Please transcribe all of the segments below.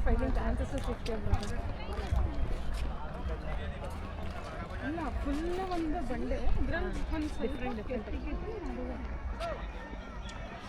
Fighting chances ಸಿಕ್ತೇ ಅಲ್ಲ full ಒಂದು ಬಂಡೆ ಅದ್ರಲ್ಲಿ ಒಂದು ಡಿಫ್ರೆಂಟ್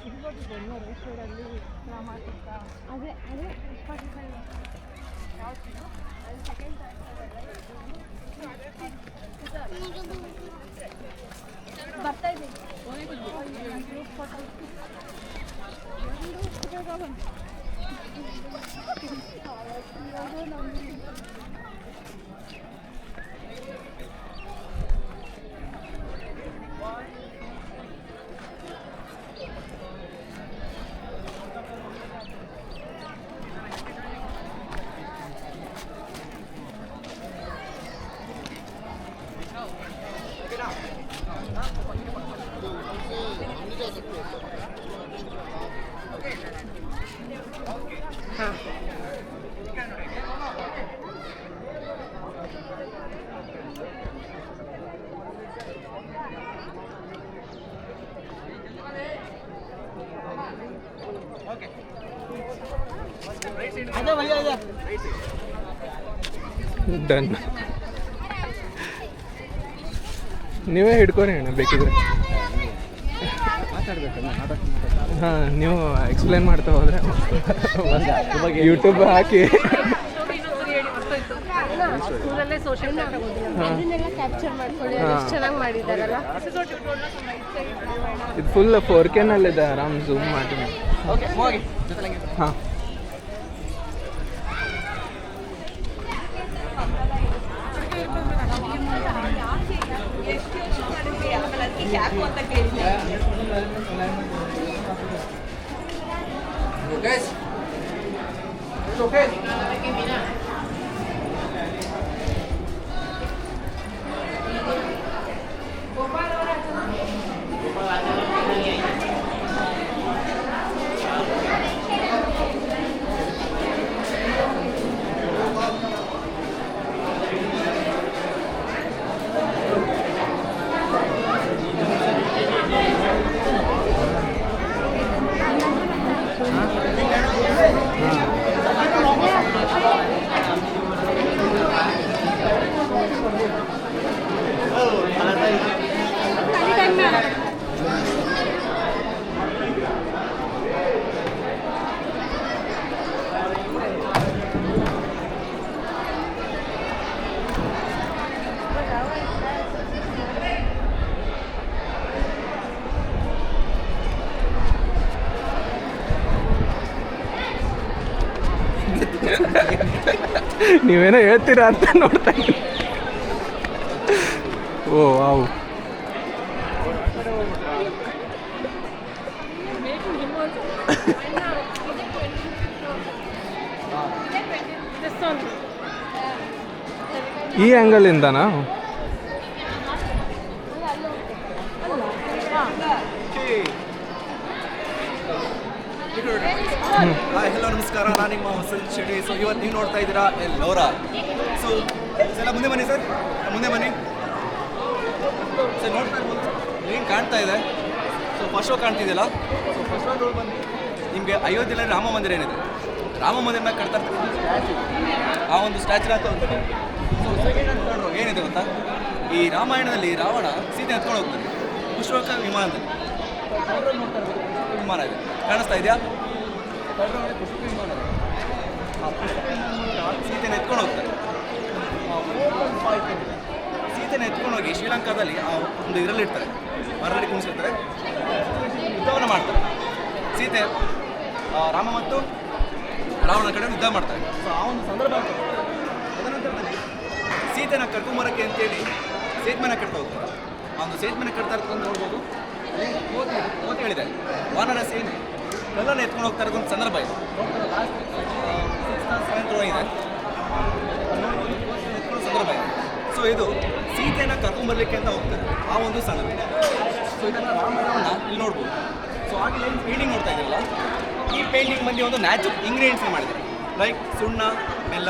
ಇರ್ಬೋದು ಬೆಂಗಳೂರು ರೈಟ್ ಸೈಡಲ್ಲಿ ರಾಮಾಚಿತ್ತ ಅದೇ ಬರ್ತಾ ಇದ್ದೀನಿ ಡನ್. ನೀವೇ ಹಿಡ್ಕೊರಿ ಅಣ್ಣ ಬೇಕಿದ್ರೆ. ಹಾಂ, ನೀವು ಎಕ್ಸ್ಪ್ಲೇನ್ ಮಾಡ್ತಾ ಹೋದರೆ ಯೂಟ್ಯೂಬ್ ಹಾಕಿ ಚೆನ್ನಾಗಿ ಮಾಡಿದಾರಲ್ಲ. ಇದು ಫುಲ್ 4K ನಲ್ಲಿದೆ, ಆರಾಮ್ ಝೂಮ್ ಮಾಡಿ. ಹಾಂ, ನೀವೇನೋ ಹೇಳ್ತೀರಾ ಅಂತ ನೋಡ್ತಾ ಇದ್ದೀನಿ. ಓ ವಾವ್, ಈ ಆ್ಯಂಗಲಿಂದನಾ? ಹಾಯ್, ಹಲೋ, ನಮಸ್ಕಾರ. ನಾನು ನಿಮ್ಮ ವಸಂತ್ ಶೆಟ್ಟಿ. ಸೊ ಇವತ್ತು ನೀವು ನೋಡ್ತಾ ಇದ್ದೀರಾ ಲೋರಾ. ಸೊ ಎಲ್ಲ ಮುಂದೆ ಬನ್ನಿ ಸರ್, ಮುಂದೆ ಬನ್ನಿ ಸರ್. ನೋಡ್ತಾ ಇರ್ಬೋದು ಏನು ಕಾಣ್ತಾ ಇದೆ. ಸೊ ಫಸ್ಟ್ ಶೋ ಕಾಣ್ತಿದೆಯಲ್ಲ. ಸೊ ಫಸ್ಟ್ ಶೋ ನೋಡಿ ಬನ್ನಿ. ನಿಮಗೆ ಅಯೋಧ್ಯೆಯಲ್ಲಿ ರಾಮ ಮಂದಿರ ಏನಿದೆ, ರಾಮ ಮಂದಿರ ಮೇಲೆ ಕಟ್ತಾ ಇರ್ತಾರೆ ಸ್ಟ್ಯಾಚು. ಆ ಒಂದು ಸ್ಟ್ಯಾಚು ಅಂತ ಹೋಗ್ತಾರೆ. ಸೊ ಸೆಕೆಂಡ್ ಅಂತ ನೋಡ್ರು ಏನಿದೆ ಗೊತ್ತಾ, ಈ ರಾಮಾಯಣದಲ್ಲಿ ರಾವಣ ಸೀತೆ ಎತ್ಕೊಂಡು ಹೋಗ್ತಾನೆ ಪುಷ್ಪಕ ವಿಮಾನದಲ್ಲಿ. ನೋಡ್ತಾ ಇರ್ಬೋದು ಪುಷ್ಪಕ ವಿಮಾನ ಇದೆ, ಕಾಣಿಸ್ತಾ ಇದೆಯಾ? ಪುಷ್ಪಕ ವಿಮಾನ ಇದೆ. ಆ ಪುಷ್ಪಕ ವಿಮಾನ ಸೀತೆನ ಎತ್ಕೊಂಡು ಹೋಗ್ತಾರೆ. ಸೀತೆನ ಎತ್ಕೊಂಡು ಹೋಗಿ ಶ್ರೀಲಂಕಾದಲ್ಲಿ ಆ ಒಂದು ಇದರಲ್ಲಿ ಇರ್ತಾರೆ, ಮರಳಿ ಕುಣಿಸಿರ್ತಾರೆ, ಯುದ್ಧವನ್ನು ಮಾಡ್ತಾರೆ. ಸೀತೆ ರಾಮ ಮತ್ತು ರಾವಣ ಕಡೆ ಯುದ್ಧ ಮಾಡ್ತಾರೆ. ಸೊ ಆ ಒಂದು ಸಂದರ್ಭ ತದನಂತರದಲ್ಲಿ ಸೀತೆನ ಕರ್ಕೊಂಬರಕ್ಕೆ ಅಂತೇಳಿ ಸೇತುವೆನ ಕಟ್ತಾ ಹೋಗ್ತಾರೆ. ಆ ಒಂದು ಸೇತುವೆನ ಕಟ್ತಾ ಇರ್ತಕ್ಕಂಥ ನೋಡ್ಬೋದು. ಕೋತಿ ಹೇಳಿದೆ, ವಾನರ ಸೇನೆ ಕಲ್ಲನ್ನು ಎತ್ಕೊಂಡು ಹೋಗ್ತಾ ಇರೋದೊಂದು ಸಂದರ್ಭ ಇದೆ. ಲಾಸ್ಟ್ 6th 7th ಇದೆ, ಎತ್ಕೊಳ್ಳೋ ಸಂದರ್ಭ ಇದೆ. ಸೊ ಇದು ಸೀತೆನ ಕರ್ಕೊಂಬರ್ಲಿಕ್ಕೆ ಅಂತ ಹೋಗ್ತಾರೆ, ಆ ಒಂದು ಸಂದರ್ಭ. ಸೊ ಇದನ್ನು ರಾಮರಾವಣ ಇಲ್ಲಿ ನೋಡ್ಬೋದು. ಸೊ ಹಾಗೆ ಏನು ಪೇಂಟಿಂಗ್ ನೋಡ್ತಾ ಇದ್ದೀರಲ್ಲ, ಈ ಪೇಂಟಿಂಗ್ ಬಂದು ಒಂದು ನ್ಯಾಚುರಲ್ ಇಂಗ್ರೀಡಿಯೆಂಟ್ಸ್ನ ಮಾಡಿದೆ. ಲೈಕ್ ಸುಣ್ಣ, ಬೆಲ್ಲ,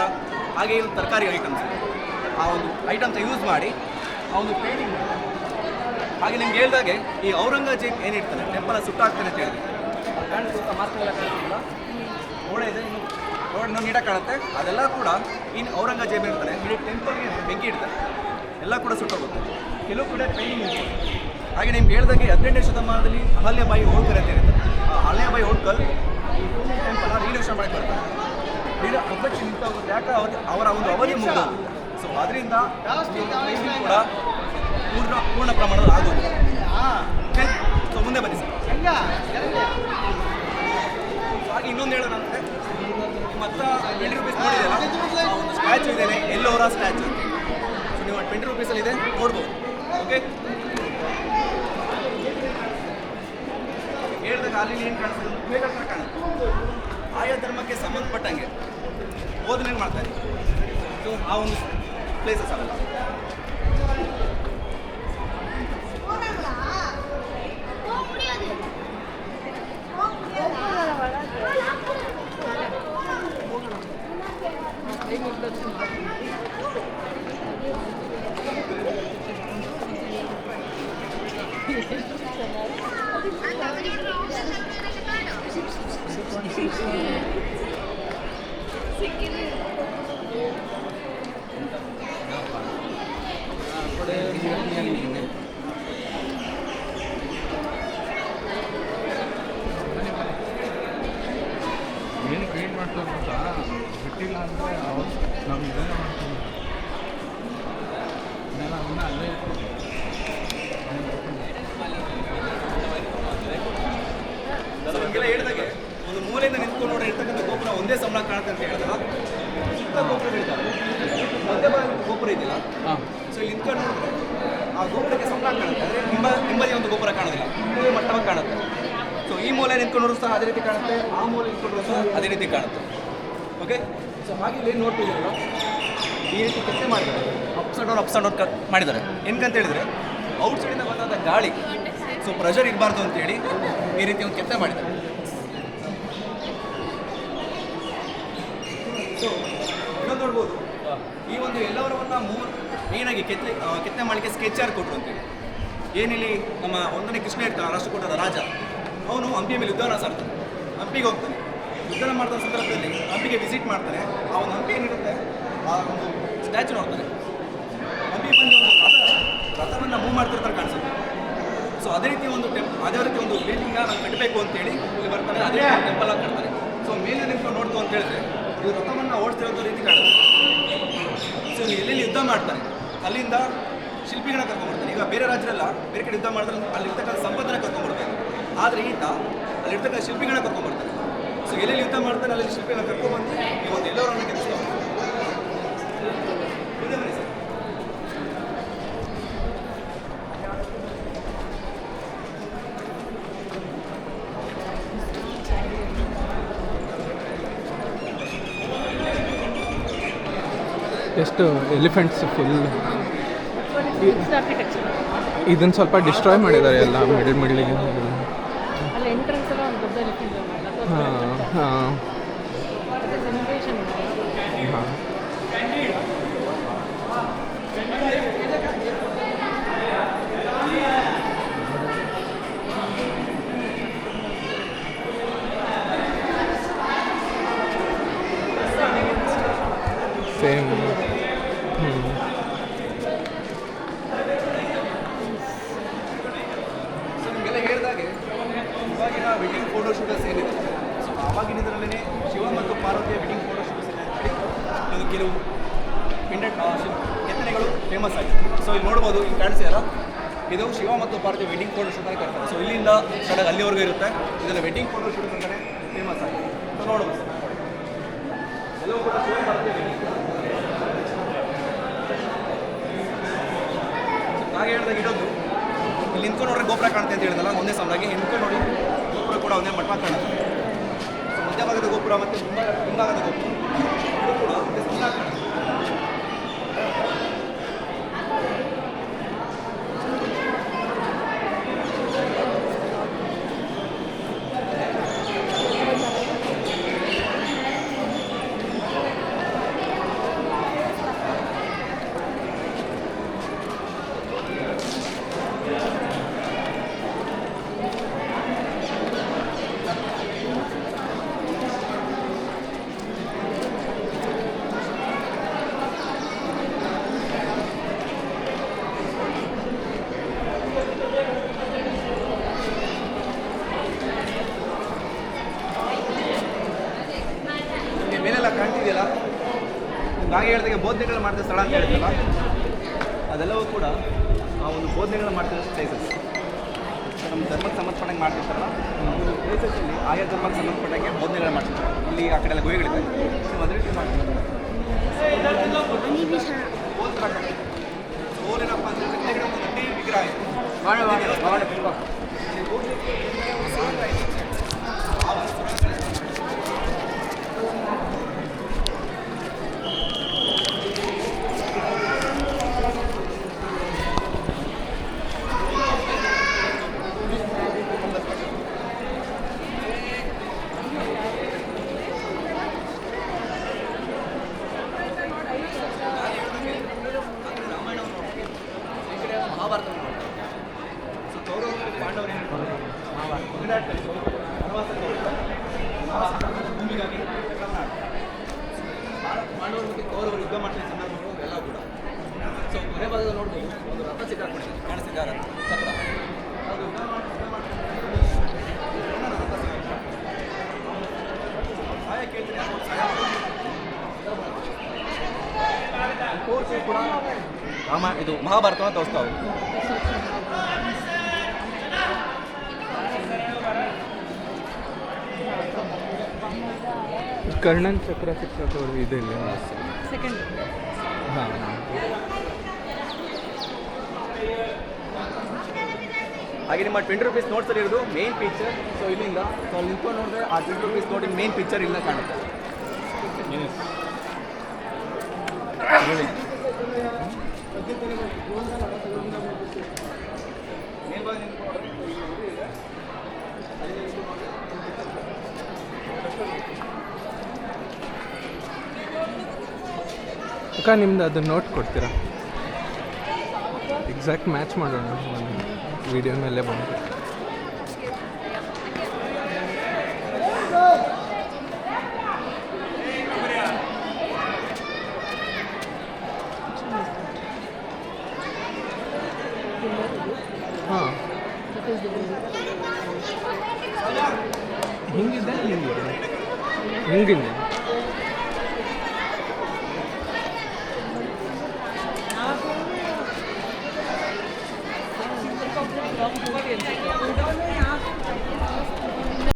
ಹಾಗೆ ಇದು ತರಕಾರಿ ಐಟಮ್ಸ್. ಆ ಒಂದು ಐಟಮ್ಸ್ ಯೂಸ್ ಮಾಡಿ ಆ ಒಂದು ಪೇಂಟಿಂಗ್. ಹಾಗೆ ನಿಮ್ಗೆ ಹೇಳ್ದಾಗೆ ಈ ಔರಂಗಜೇಬ್ ಏನಿರ್ತಾನೆ ಟೆಂಪಲ್ ಸುಟ್ಟಾಗ್ತಾನೆ ಅಂತ ಹೇಳಿದೆ. ಕಾಣಿಸುತ್ತಾ ಮಾರ್ಕೆಲ್ಲ ಕಾಣಿಸ್ತಿಲ್ಲ, ಗೋಡೆ ಇದೆ. ಇನ್ನು ರೋಡ್ ಇನ್ನೂ ನೀಟಾಗಿ ಕಾಣುತ್ತೆ. ಅದೆಲ್ಲ ಕೂಡ ಇನ್ನು ಔರಂಗಜೇಬ್ ಇರ್ತಾನೆ ಇಡೀ ಟೆಂಪಲ್ಗೆ ಬೆಂಕಿ ಇಡ್ತಾರೆ, ಎಲ್ಲ ಕೂಡ ಸುಟ್ಟೋಗುತ್ತೆ. ಕೆಲವು ಕೂಡ ಪೇಂಟಿಂಗ್ ಇರ್ತಾರೆ. ಹಾಗೆ ನಿಮ್ಗೆ ಹೇಳಿದಾಗೆ 18ನೇ ಶತಮಾನದಲ್ಲಿ ಅಹಲ್ಯಾಬಾಯಿ ಹೋಳ್ಕರ್ ಅಂತ ಇರುತ್ತೆ. ಆ ಅಹಲ್ಯಾಬಾಯಿ ಹೋಳ್ಕರ್ ಈ ಟೆಂಪಲ್ನ ರೀನೋವೇಷನ್ ಮಾಡಕ್ಕೆ ಬರ್ತಾರೆ. ಅಫೆಕ್ಷನ್ ಇಂತ ಯಾಕೆ ಅವರ ಒಂದು ಅವಧಿ ಮುಗಿದೋಗುತ್ತೆ. ಸೊ ಅದರಿಂದ ಕೂಡ ಪೂರ್ಣ ಪ್ರಮಾಣದಲ್ಲಿ ಆಗೋದು. ಓಕೆ, ಸೊ ಮುಂದೆ ಬನ್ನಿ ಸರ್. ಹಾಗೆ ಇನ್ನೊಂದು ಹೇಳೋಣ ಅಂದರೆ ನಿಮ್ಮ ಹತ್ರ 20 ರೂಪೀಸ್ ನೋಡಿದೆಯಲ್ಲ, ಒಂದು ಸ್ಟ್ಯಾಚು ಇದೆ, ಎಲ್ಲೋರ ಸ್ಟ್ಯಾಚು. ಸೊ ನೀವು 20 ರೂಪೀಸಲ್ಲಿ ಇದೆ, ನೋಡ್ಬೋದು. ಓಕೆ, ಹೇಳಿದಾಗ ಅಲ್ಲಿ ಏನು ಕಾಣಿಸ್ತದೆ, ಬೇಕಾದ್ರೆ ಕಾಣುತ್ತೆ. ಆಯಾ ಧರ್ಮಕ್ಕೆ ಸಂಬಂಧಪಟ್ಟಂಗೆ ಬೋಧನೆ ಮಾಡ್ತಾ ಇದ್ದೀವಿ. ಸೊ ಆ ಒಂದು ಪ್ಲೇಸಸ್ ಅವೆಲ್ಲ ಏನು ಕ್ರಿಯೇಟ್ ಮಾಡ್ತಾರೆ ಅಂತ ಬಿಟ್ಟಿಲ್ಲ ಅಂದರೆ ನಾವು ಇದೆಲ್ಲ ಮಾಡ್ತೀವಿ, ಇದೆಲ್ಲ ಇನ್ನೂ ಅಲ್ಲೇ ನಮಗೆಲ್ಲ ಹೇಳಿದಾಗೆ ಒಂದು ಮೂಲೆಯಿಂದ ನಿಂತ್ಕೊಂಡು ನೋಡಿ ಇರ್ತಕ್ಕಂಥ ಗೋಪುರ ಒಂದೇ ಸಮನ ಕಾಣುತ್ತೆ ಅಂತ ಹೇಳಿದಲ್ಲ. ಚಿಕ್ಕ ಗೋಪುರ ಹೇಳ್ತಾರೆ, ಮಧ್ಯಭಾಗ ಗೋಪುರ ಇದೆಯಲ್ಲ. ಸೊ ಇಲ್ಲಿ ನಿಂತ್ಕೊಂಡು ನೋಡಿದ್ರೆ ಆ ಗೋಪುರಕ್ಕೆ ಸಮನ ಕಾಣುತ್ತೆ. ಅಂದರೆ ನಿಮ್ಮದೇ ಒಂದು ಗೋಪುರ ಕಾಣೋದಿಲ್ಲ, ಮಟ್ಟವಾಗಿ ಕಾಣುತ್ತೆ. ಸೊ ಈ ಮೂಲೆ ನಿಂತ್ಕೊಂಡ್ರು ಸಹ ಅದೇ ರೀತಿ ಕಾಣುತ್ತೆ, ಆ ಮೂಲೆ ನಿಂತ್ಕೊಂಡ್ರು ಸಹ ಅದೇ ರೀತಿ ಕಾಣುತ್ತೆ. ಓಕೆ, ಸೊ ಹಾಗೆ ಇಲ್ಲಿ ನೋಡ್ತಿದ್ದೀರಲ್ಲ, ಈ ರೀತಿ ಕೆತ್ತೆ ಮಾಡಿದ್ದಾರೆ, ಅಪ್ಸ್ ಆ್ಯಂಡ್ ಡೌನ್ ಮಾಡಿದ್ದಾರೆ. ಏನಕ್ಕಂತ ಹೇಳಿದರೆ ಔಟ್ಸೈಡಿಂದ ಬಂದಂಥ ಗಾಳಿ, ಸೊ ಪ್ರೆಷರ್ ಇರಬಾರ್ದು ಅಂತೇಳಿ ಈ ರೀತಿ ಒಂದು ಕೆತ್ತೆ ಮಾಡಿದ್ದಾರೆ. ಸೊ ಇನ್ನೊಂದು ನೋಡ್ಬೋದು, ಈ ಒಂದು ಎಲ್ಲವರನ್ನ ಮೇನಾಗಿ ಕೆತ್ತೆ ಮಾಡಲಿಕ್ಕೆ ಸ್ಕೆಚ್ ಯಾರು ಕೊಟ್ಟರು ಅಂತೇಳಿ. ಏನಿಲ್ಲಿ ನಮ್ಮ 1ನೇ ಕೃಷ್ಣ ಇರ್ತಾನೆ, ರಾಷ್ಟ್ರಕೂಟದ ರಾಜ, ಅವನು ಹಂಪಿ ಮೇಲೆ ಯುದ್ಧನ ಸಾರ್ತಾನೆ, ಹಂಪಿಗೆ ಹೋಗ್ತಾನೆ. ಯುದ್ಧನ ಮಾಡ್ತಾ ಸಂದರ್ಭದಲ್ಲಿ ಹಂಪಿಗೆ ವಿಸಿಟ್ ಮಾಡ್ತಾನೆ. ಆ ಒಂದು ಹಂಪಿ ಏನಿರುತ್ತೆ, ಆ ಒಂದು ಸ್ಟ್ಯಾಚು ನೋಡ್ತಾನೆ. ಹಂಪಿ ಬಂದು ಒಂದು ರಥವನ್ನು ಮೂವ್ ಮಾಡ್ತಿರ್ತಾರೆ ಕಾಣಿಸುತ್ತೆ. ಸೊ ಅದೇ ರೀತಿ ಒಂದು ಅದೇ ರೀತಿ ಒಂದು ಬಿಲ್ಡಿಂಗ್ನ ನಾನು ಕಟ್ಟಬೇಕು ಅಂತೇಳಿ ಇಲ್ಲಿ ಬರ್ತಾರೆ, ಅದೇ ಟೆಂಪಲ್ ಆಗಿ ಕಟ್ತಾರೆ. ಸೊ ಮೇಲೆ ನಿಂತ್ಕೊಂಡು ನೋಡ್ತು ಅಂತ ಹೇಳಿದ್ರೆ ಇದು ರಥವನ್ನು ಓಡಿಸ್ತಿರೋಂಥ ರೀತಿ ಕಾಣುತ್ತೆ. ಸೊ ಎಲ್ಲೆಲ್ಲಿ ಯುದ್ಧ ಮಾಡ್ತಾರೆ ಅಲ್ಲಿಂದ ಶಿಲ್ಪಿಗಳನ್ನ ಕರ್ಕೊಂಡ್ಬರ್ತಾರೆ. ಈಗ ಬೇರೆ ರಾಜ್ಯರೆಲ್ಲ ಬೇರೆ ಕಡೆ ಯುದ್ಧ ಮಾಡಿದ್ರೆ ಅಲ್ಲಿರ್ತಕ್ಕಂಥ ಸಂಪತ್ತನ್ನ ಕರ್ಕೊಂಡ್ಬರ್ತಾರೆ, ಆದರೆ ಈತ ಅಲ್ಲಿರ್ತಕ್ಕಂಥ ಶಿಲ್ಪಿಗಳನ್ನ ಕರ್ಕೊಂಡ್ಬರ್ತಾರೆ. ಸೊ ಎಲ್ಲೆಲ್ಲಿ ಯುದ್ಧ ಮಾಡ್ತಾರೆ ಅಲ್ಲಿ ಶಿಲ್ಪಿಗಳನ್ನ ಕರ್ಕೊಂಡ್ಬಂದು ಈ ಒಂದು ಎಲ್ಲವರನ್ನ ಗೆಲ್ಲಿಸ್ತಾರೆ. ಎಷ್ಟು ಎಲಿಫೆಂಟ್ಸ್ ಫುಲ್ ಇದನ್ನು ಸ್ವಲ್ಪ ಡಿಸ್ಟ್ರಾಯ್ ಮಾಡಿದ್ದಾರೆ ಎಲ್ಲ ಮಿಡ್ಲಿಗೆ. ಅಲ್ಲಿ ಎಂಟ್ರೆನ್ಸ್ ಎಲ್ಲ ಒಂದು ದೊಡ್ಡ ಎಲಿಫೆಂಟ್. ಹಾಂ ಹಾಂ ಹಾಂ ಸೇಮ್. ಸೊ ನಿಮಗೆಲ್ಲ ಹೇಳಿದಾಗೆ ಇವಾಗಿನ ವೆಡ್ಡಿಂಗ್ ಫೋಟೋಶೂಟರ್ಸ್ ಏನಿದೆ, ಸೊ ಆವಾಗಿನದರಲ್ಲೇ ಶಿವ ಮತ್ತು ಪಾರ್ವತಿಯ ವೆಡ್ಡಿಂಗ್ ಫೋಟೋಶೂಟ್ಸ್ ಇದೆ ಅಂತೇಳಿ ಅದು ಕೆಲವು ಕೆತ್ತನೆಗಳು ಫೇಮಸ್ ಆಗಿದೆ. ಸೊ ಇಲ್ಲಿ ನೋಡ್ಬೋದು, ಇಲ್ಲಿ ಕಾಣಿಸಿದಲ್ಲ, ಇದು ಶಿವ ಮತ್ತು ಪಾರ್ವತಿ ವೆಡ್ಡಿಂಗ್ ಫೋಟೋಶೂಟ್ ಅಂತ ಕರ್ತಾರೆ. ಸೊ ಇಲ್ಲಿಂದ ಸ್ಟಾರ್ಟ್ ಅಲ್ಲಿವರೆಗೂ ಇರುತ್ತೆ. ಇದನ್ನು ವೆಡ್ಡಿಂಗ್ ಫೋಟೋಶೂಟ್ ಅಂತಲೇ ಫೇಮಸ್ ಆಗಿದೆ. ಸೊ ನೋಡ್ಬೋದು ಸರ್, ಎಲ್ಲವೂ ಕೂಡ ಶಿವ ಪಾರ್ವತಿ ವೆಡ್ಡಿಂಗ್. ಹಾಗೆ ಹೇಳಿದಾಗ ಇಡೋದು ಇಲ್ಲಿ ನಿಂತ್ಕೊಂಡು ನೋಡ್ರೆ ಗೋಪುರ ಕಾಣುತ್ತೆ ಅಂತ ಹೇಳಿದಲ್ಲ, ಒಂದೇ ಸಮನಾಗಿ ನಿಂತ್ಕೊಂಡು ನೋಡಿ ಗೋಪುರ ಕೂಡ ಒಂದೇ ಮಟ್ಟ ಕಾಣುತ್ತೆ. ಸೊ ಮಧ್ಯಭಾಗದ ಗೋಪುರ ಮತ್ತು ಮುಂಭಾಗದ ಗೋಪುರ ಇದು ಕೂಡ ಒಂದೇ ಸಮನಾಗಿ ಕಾಣುತ್ತೆ. ಇದೆಯಲ್ಲ, ಹಾಗೆ ಹೇಳಿದಾಗ ಬೋಧನೆಗಳು ಮಾಡ್ತಿದ್ದ ಸ್ಥಳ ಅಂತ ಹೇಳಿದ್ರಲ್ಲ, ಅದೆಲ್ಲವೂ ಕೂಡ ಆ ಒಂದು ಬೋಧನೆಗಳು ಮಾಡ್ತಿದ್ದ ಪ್ಲೇಸಸ್. ನಮ್ಮ ಧರ್ಮಕ್ಕೆ ಸಂಬಂಧಪಟ್ಟಂಗೆ ಮಾಡ್ತಿರ್ತಾರಲ್ಲ, ಆ ಒಂದು ಪ್ಲೇಸಸ್ಸಲ್ಲಿ ಆಯಾ ಧರ್ಮಕ್ಕೆ ಸಂಬಂಧಪಟ್ಟಂಗೆ ಬೋಧನೆಗಳು ಮಾಡ್ತಿರ್ತಾರೆ. ಇಲ್ಲಿ ಆ ಕಡೆ ಎಲ್ಲ ಗುಹೆಗಳಿದೆ, ಸೊ ಅದೇ ರೀತಿ ಮಾಡ್ತಿರ್ತಾರೆ. ಏನಪ್ಪ ಅಂದರೆ ಗಟ್ಟಿ ವಿಗ್ರಹ ಇದೆ. ಮಹಾಭಾರತ ಸೊ ಕೌರವರು ಪಾಂಡವರು ಏನಿರ್ತಾರೆ ಭೂಮಿಗಾಗಿ ಪಾಂಡವರ ಬಗ್ಗೆ ಕೌರವರು ಯುದ್ಧ ಮಾಡ್ತಿದ್ದ ಸಂದರ್ಭಗಳು ಎಲ್ಲ ಕೂಡ. ಸೊ ಕೊನೆ ಭಾಗದಲ್ಲಿ ನೋಡ್ಬೋದು ಒಂದು ರಥ ಸಿಕ್ಕಾಕೊಂಡಿದೆ, ಕಾಣಿಸ್ತಿದ್ದಾರೆ ಚಕ್ರ. ಅದು ಸಹಾಯ ಕೇಳ್ತೀನಿ, ಕೋರ್ಸ್ ಕೂಡ ಇದು ಮಹಾಭಾರತವನ್ನು ತೋರಿಸ್ತಾವೆ. ಕರ್ಣನ್ ಚಕ್ರ ಸಿಕ್ಕಾಕೋರು ಇದೆ ಇಲ್ಲ ಸೆಕೆಂಡ್. ಹಾಂ. ಹಾಗೆ ನಿಮ್ಮ 20 ರೂಪೀಸ್ ನೋಟ್ಸಲ್ಲಿ ಇರೋದು ಮೇನ್ ಪಿಕ್ಚರ್. ಸೊ ಇಲ್ಲಿಂದ ಸೊ ಅಲ್ಲಿ ನಿಂತ್ಕೊಂಡು ನೋಡಿದ್ರೆ ಆ 20 ರೂಪೀಸ್ ನೋಟಿನ ಮೇನ್ ಪಿಕ್ಚರ್ ಇಲ್ಲ ಕಾಣುತ್ತೆ. ಅಕ್ಕ ನಿಮ್ದು ಅದನ್ನ ನೋಟ್ ಕೊಡ್ತೀರಾ? ಎಕ್ಸಾಕ್ಟ್ ಮ್ಯಾಚ್ ಮಾಡೋಣ ಒಂದು ವಿಡಿಯೋ ಮೇಲೆ ಬಂದು. ಹಾಂ, ಹಿಂಗಿದೆ ಹಿಂಗಿದೆ.